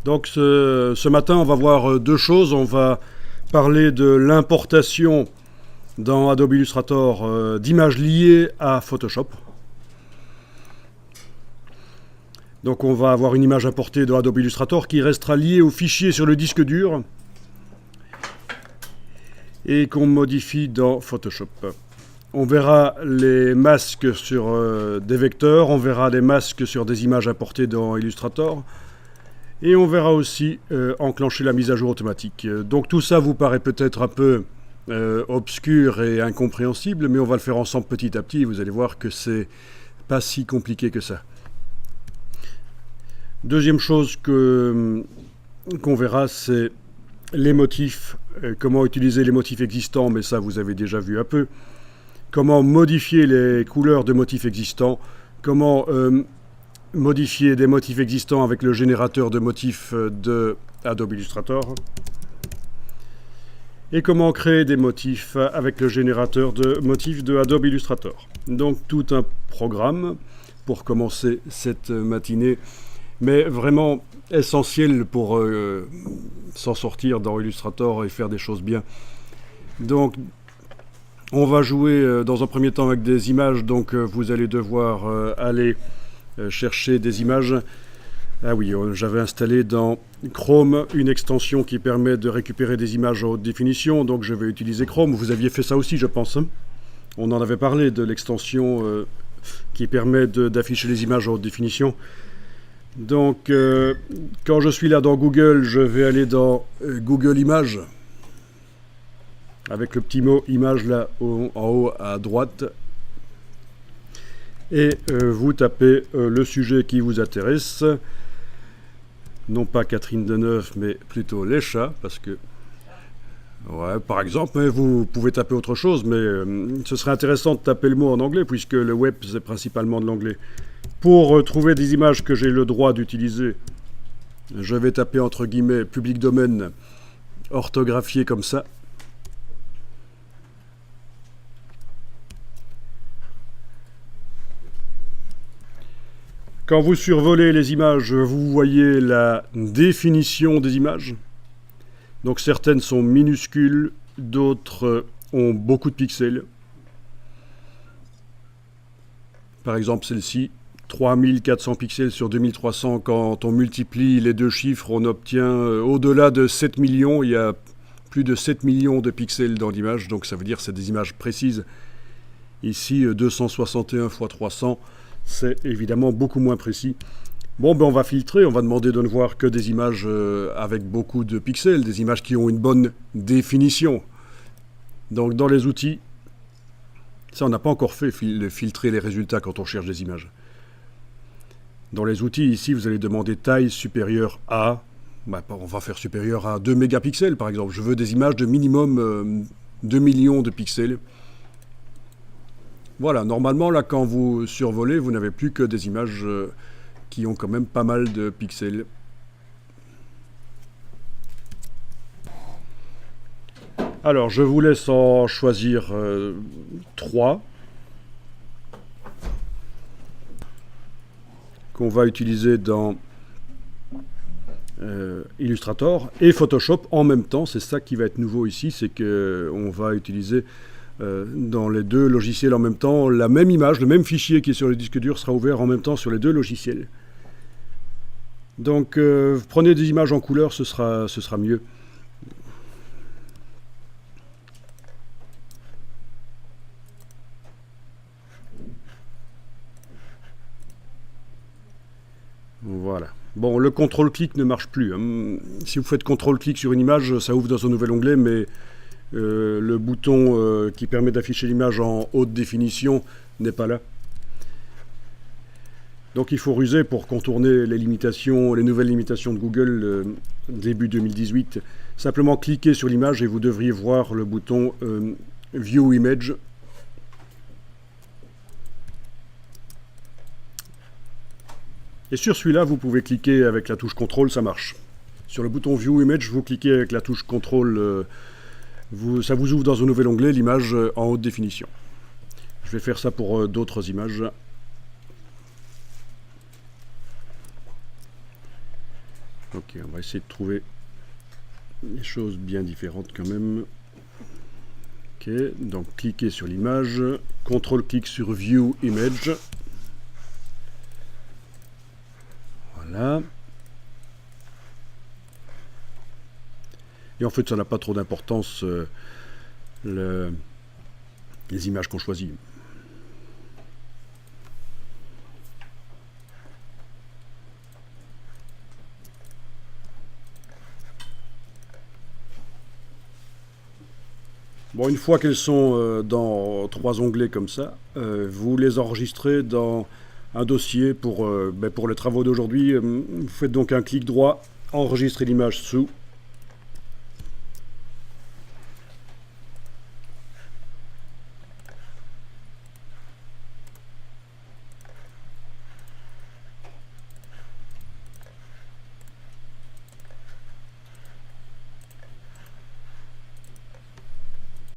Donc ce matin, on va voir deux choses. On va parler de l'importation dans Adobe Illustrator d'images liées à Photoshop. Donc on va avoir une image importée dans Adobe Illustrator qui restera liée au fichier sur le disque dur et qu'on modifie dans Photoshop. On verra les masques sur des vecteurs, on verra des masques sur des images importées dans Illustrator. Et on verra aussi enclencher la mise à jour automatique. Donc tout ça vous paraît peut-être un peu obscur et incompréhensible, mais on va le faire ensemble petit à petit et vous allez voir que c'est pas si compliqué que ça. Deuxième chose qu'on verra, c'est les motifs, comment utiliser les motifs existants, mais ça vous avez déjà vu un peu. Comment modifier les couleurs de motifs existants, comment modifier des motifs existants avec le générateur de motifs de Adobe Illustrator et comment créer des motifs avec le générateur de motifs de Adobe Illustrator. Donc tout un programme pour commencer cette matinée, mais vraiment essentiel pour s'en sortir dans Illustrator et faire des choses bien. Donc on va jouer dans un premier temps avec des images, donc vous allez devoir aller chercher des images. Ah oui, j'avais installé dans Chrome une extension qui permet de récupérer des images en haute définition, donc je vais utiliser Chrome. Vous aviez fait ça aussi, je pense, hein. On en avait parlé de l'extension qui permet d'afficher les images en haute définition. Donc quand je suis là dans Google, je vais aller dans Google Images avec le petit mot image là en haut à droite. Et vous tapez le sujet qui vous intéresse, non pas Catherine Deneuve, mais plutôt les chats, parce que, ouais, par exemple, mais vous pouvez taper autre chose, mais ce serait intéressant de taper le mot en anglais, puisque le web, c'est principalement de l'anglais. Pour trouver des images que j'ai le droit d'utiliser, je vais taper entre guillemets public domaine, orthographié comme ça. Quand vous survolez les images, vous voyez la définition des images. Donc certaines sont minuscules, d'autres ont beaucoup de pixels. Par exemple celle-ci, 3400 pixels sur 2300. Quand on multiplie les deux chiffres, on obtient au-delà de 7 millions. Il y a plus de 7 millions de pixels dans l'image, donc ça veut dire que c'est des images précises. Ici, 261 x 300. C'est évidemment beaucoup moins précis. Bon, ben on va filtrer, on va demander de ne voir que des images avec beaucoup de pixels, des images qui ont une bonne définition. Donc dans les outils, ça on n'a pas encore fait, filtrer les résultats quand on cherche des images. Dans les outils, ici, vous allez demander taille supérieure à, on va faire supérieure à 2 mégapixels par exemple. Je veux des images de minimum 2 millions de pixels. Voilà, normalement, là, quand vous survolez, vous n'avez plus que des images qui ont quand même pas mal de pixels. Alors, je vous laisse en choisir 3 qu'on va utiliser dans Illustrator et Photoshop en même temps. C'est ça qui va être nouveau ici, c'est qu'on va utiliser dans les deux logiciels en même temps, la même image, le même fichier qui est sur le disque dur sera ouvert en même temps sur les deux logiciels. Donc prenez des images en couleur, ce sera mieux. Voilà. Bon, le contrôle-clic ne marche plus, hein. Si vous faites contrôle-clic sur une image, ça ouvre dans un nouvel onglet, mais le bouton qui permet d'afficher l'image en haute définition n'est pas là. Donc il faut ruser pour contourner les limitations, les nouvelles limitations de Google début 2018. Simplement cliquez sur l'image et vous devriez voir le bouton View Image. Et sur celui-là, vous pouvez cliquer avec la touche CTRL, ça marche. Sur le bouton View Image, vous cliquez avec la touche CTRL, ça vous ouvre dans un nouvel onglet l'image en haute définition. Je vais faire ça pour d'autres images. Ok, on va essayer de trouver des choses bien différentes quand même. Ok, donc cliquez sur l'image, CTRL-clic sur View Image. Voilà. Et en fait, ça n'a pas trop d'importance, les images qu'on choisit. Bon, une fois qu'elles sont dans 3 onglets comme ça, vous les enregistrez dans un dossier pour les travaux d'aujourd'hui. Vous faites donc un clic droit, enregistrer l'image sous,